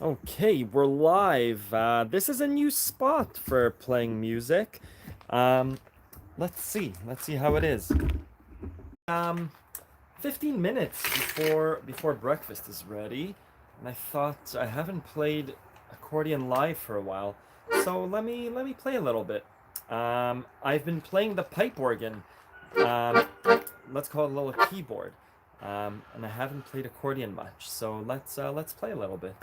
Okay, we're live. This is a new spot for playing music. Um, let's see. Let's see how it is. Um, 15 minutes before breakfast is ready, and I thought I haven't played accordion live for a while, so let me play a little bit. I've been playing the pipe organ. Um, let's call it a little keyboard. And I haven't played accordion much, so let's play a little bit.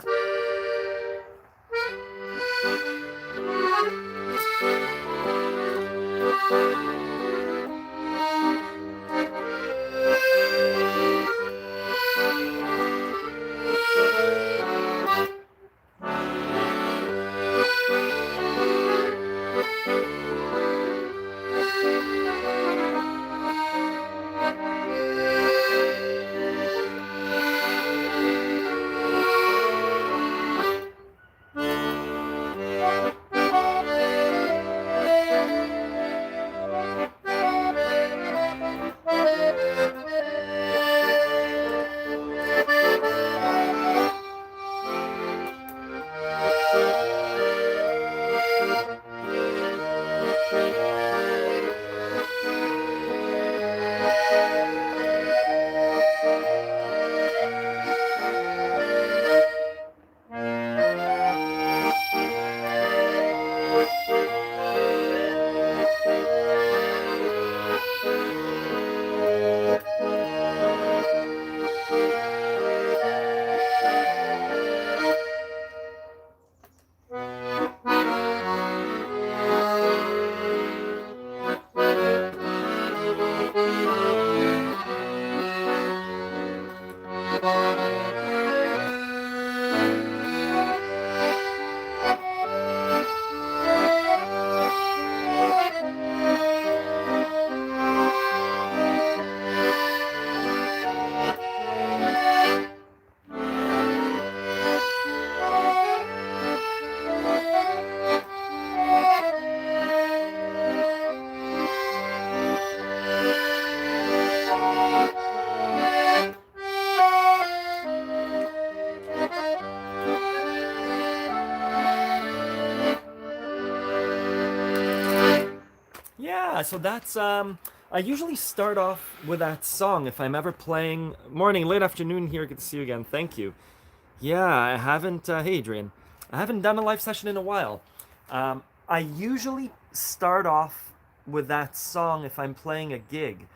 Yeah, so that's I usually start off with that song if I'm ever playing morning, late afternoon here. Good to see you again. Thank you. Yeah, I haven't hey Adrian. I haven't done a live session in a while. I usually start off with that song if I'm playing a gig.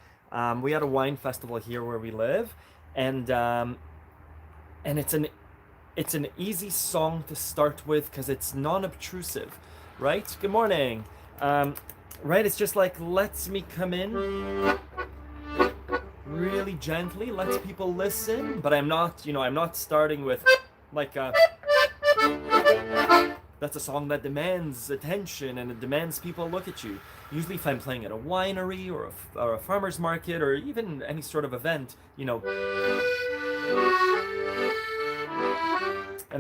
We had a wine festival here where we live, and and it's an easy song to start with because it's non-obtrusive, right? Good morning. Um, right, it's just like lets me come in really gently, lets people listen, but I'm not starting with like that's a song that demands attention and it demands people look at you. Usually, if I'm playing at a winery or a farmer's market or even any sort of event, and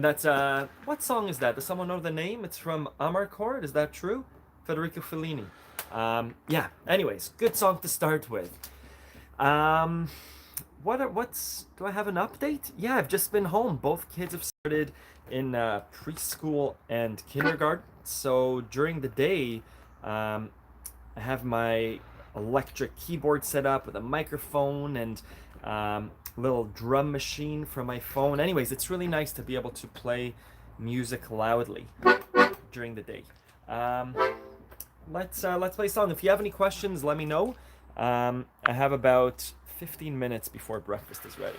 that's what song is that? Does someone know the name? It's from Amarcord. Is that true? Federico Fellini. Yeah. Anyways, good song to start with. Um, what's do I have an update? Yeah, I've just been home. Both kids have started in preschool and kindergarten. So during the day, um, I have my electric keyboard set up with a microphone and little drum machine from my phone. Anyways, it's really nice to be able to play music loudly during the day. Um, let's play a song. If you have any questions, let me know. I have about 15 minutes before breakfast is ready.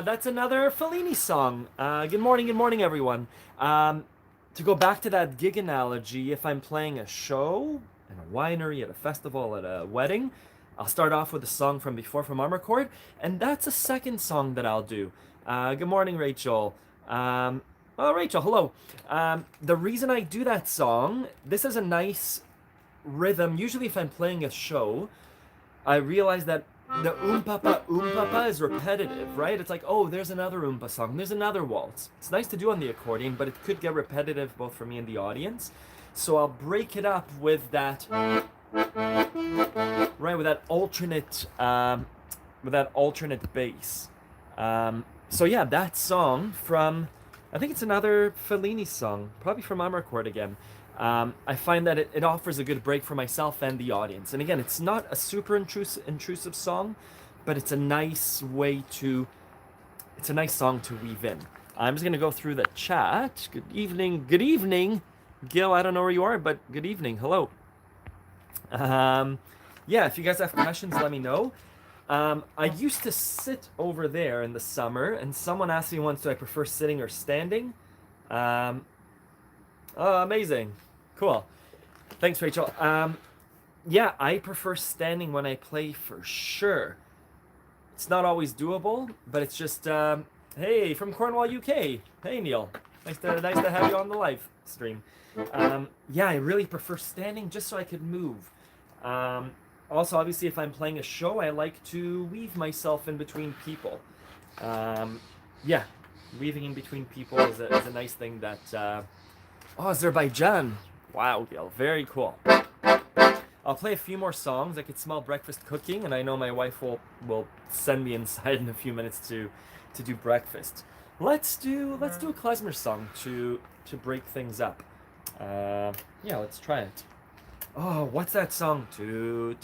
That's another Fellini song. Good morning, everyone. To go back to that gig analogy, if I'm playing a show in a winery, at a festival, at a wedding, I'll start off with a song from before from Armor Chord, and that's a second song that I'll do. Good morning, Rachel. Rachel, hello. The reason I do that song, this is a nice rhythm. Usually, if I'm playing a show, I realize that the papa is repetitive, right? It's like, oh, there's another oompa song, there's another waltz. It's nice to do on the accordion, but it could get repetitive both for me and the audience. So I'll break it up with that, right, with that alternate bass. So yeah, that song from, I think it's another Fellini song, probably from Armor Chord again. I find that it offers a good break for myself and the audience. And again, it's not a super intrusive song, but it's a nice song to weave in. I'm just going to go through the chat. Good evening. Gil, I don't know where you are, but good evening. Hello. Yeah, if you guys have questions, let me know. I used to sit over there in the summer, and someone asked me once, do I prefer sitting or standing? Oh, amazing. Cool. Thanks, Rachel. Yeah, I prefer standing when I play for sure. It's not always doable, but it's just, hey, from Cornwall, UK. Hey, Neil. Nice to have you on the live stream. Yeah, I really prefer standing just so I could move. Also, obviously, if I'm playing a show, I like to weave myself in between people. Yeah, weaving in between people is a nice thing that... Oh, Azerbaijan. Wow, Gil. Very cool. I'll play a few more songs. I could smell breakfast cooking, and I know my wife will send me inside in a few minutes to do breakfast. Let's do a Klezmer song to break things up. Yeah, let's try it. Oh, what's that song? The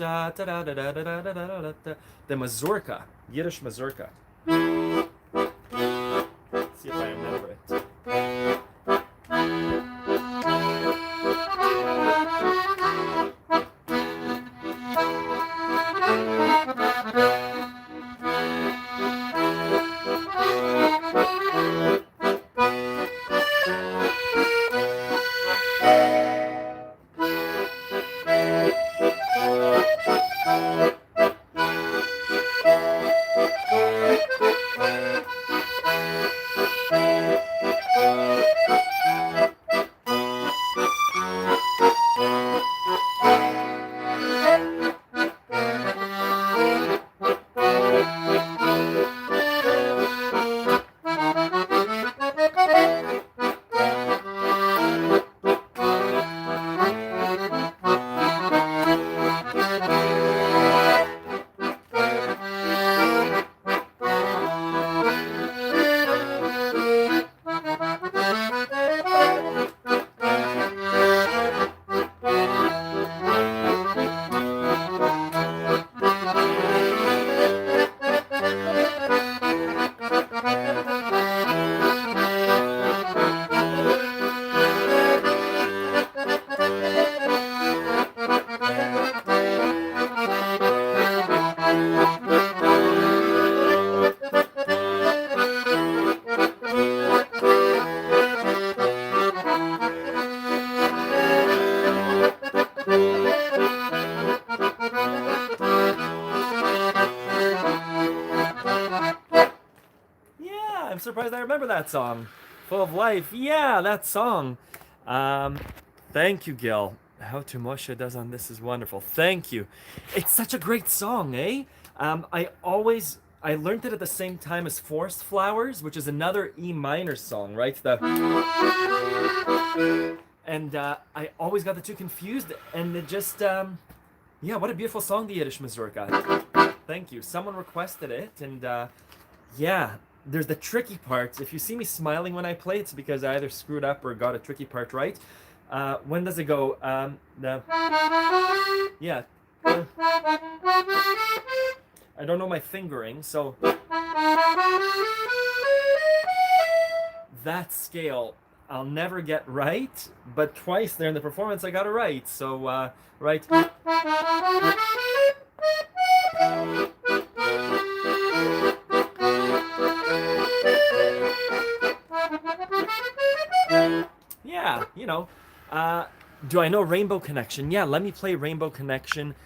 mazurka, Yiddish mazurka. Let's see if I remember it. I'm surprised I remember that song. Full of Life. Yeah, that song. Um, Thank you, Gil. How to Moshe does on this is wonderful. Thank you. It's such a great song, eh? I learned it at the same time as Forest Flowers, which is another E minor song, right? And I always got the two confused, and it just yeah, what a beautiful song, the Yiddish Mazurka. Thank you. Someone requested it, and yeah, there's the tricky part. If you see me smiling when I play, it's because I either screwed up or got a tricky part right. When does it go? Yeah. I don't know my fingering, so that scale I'll never get right, but twice there in the performance I got it right. So, right. Yeah, you know. Do I know Rainbow Connection? Yeah, let me play Rainbow Connection.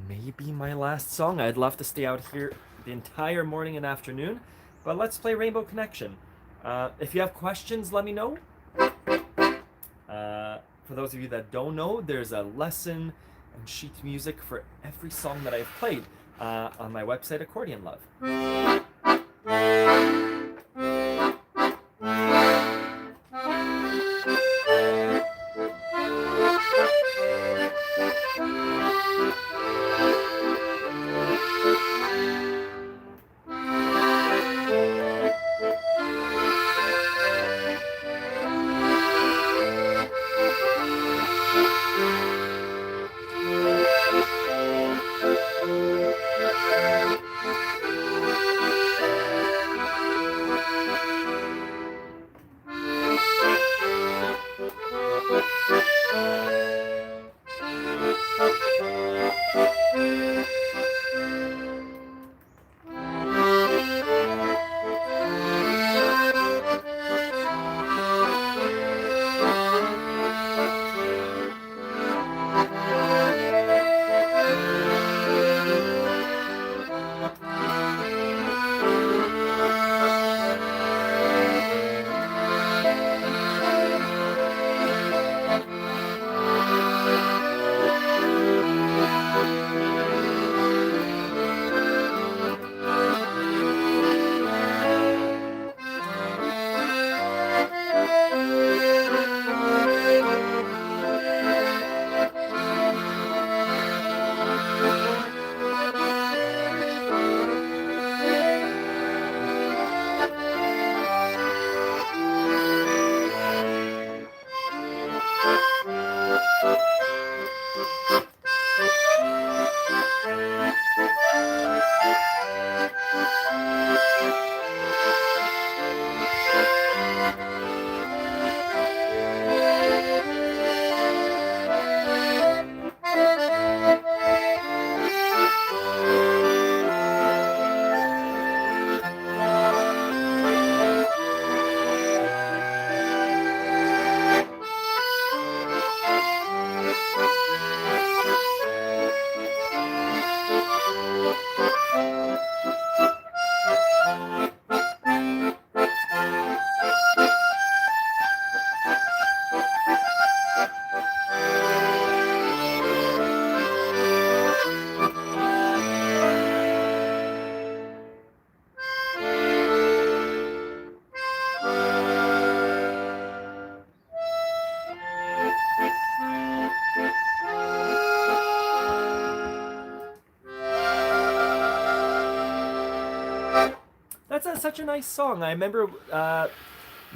Maybe my last song. I'd love to stay out here the entire morning and afternoon, but let's play Rainbow Connection. If you have questions, let me know. For those of you that don't know, there's a lesson and sheet music for every song that I've played on my website, Accordion Love. Such a nice song. I remember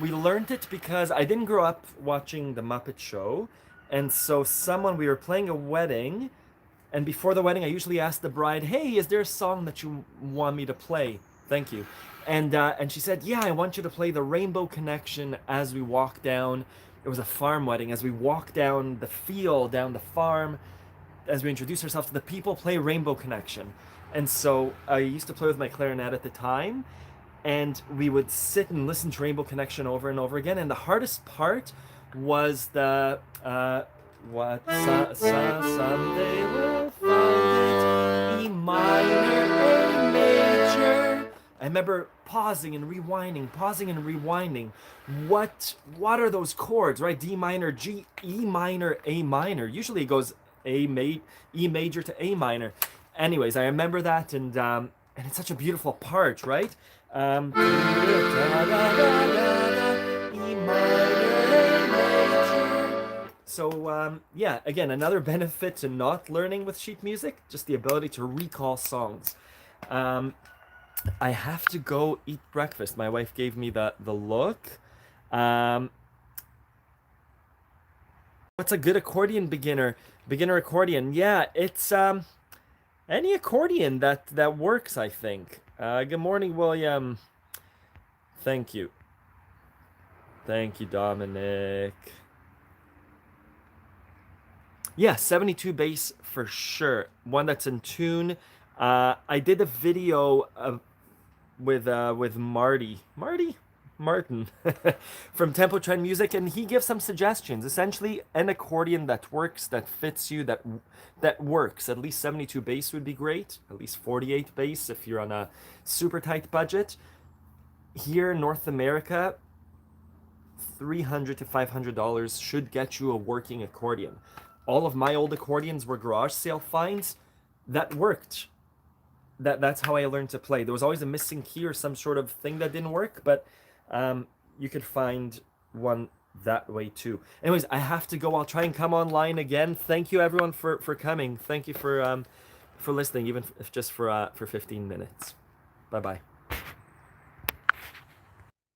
we learned it because I didn't grow up watching The Muppet Show, and so we were playing a wedding, and before the wedding I usually ask the bride, hey, is there a song that you want me to play? Thank you. And she said, yeah, I want you to play the Rainbow Connection as we walk down. It was a farm wedding. As we walk down the field, down the farm, as we introduce ourselves to the people, play Rainbow Connection. And so I used to play with my clarinet at the time, and we would sit and listen to Rainbow Connection over and over again. And the hardest part was the someday we'll find it, E minor, A major, I remember pausing and rewinding, pausing and rewinding. What are those chords, right? D minor, G, E minor, A minor. Usually it goes E major to A minor. Anyways, I remember that, and it's such a beautiful part, right? E minor, A major. So yeah, again, another benefit to not learning with sheet music, just the ability to recall songs. Um, I have to go eat breakfast. My wife gave me the look. Um, what's a good accordion beginner? Beginner accordion. Yeah, it's any accordion that works, I think. Good morning, William. Thank you. Thank you, Dominic. Yeah, 72 bass for sure. One that's in tune. I did a video with Martin from Tempo Trend Music, and he gives some suggestions. Essentially, an accordion that works, that fits you, that works. At least 72 bass would be great. At least 48 bass if you're on a super tight budget. Here in North America, $300 to $500 should get you a working accordion. All of my old accordions were garage sale finds that worked. That's how I learned to play. There was always a missing key or some sort of thing that didn't work, but you could find one that way too. Anyways, I have to go. I'll try and come online again. Thank you everyone for coming. Thank you for listening, even if just for 15 minutes. Bye bye.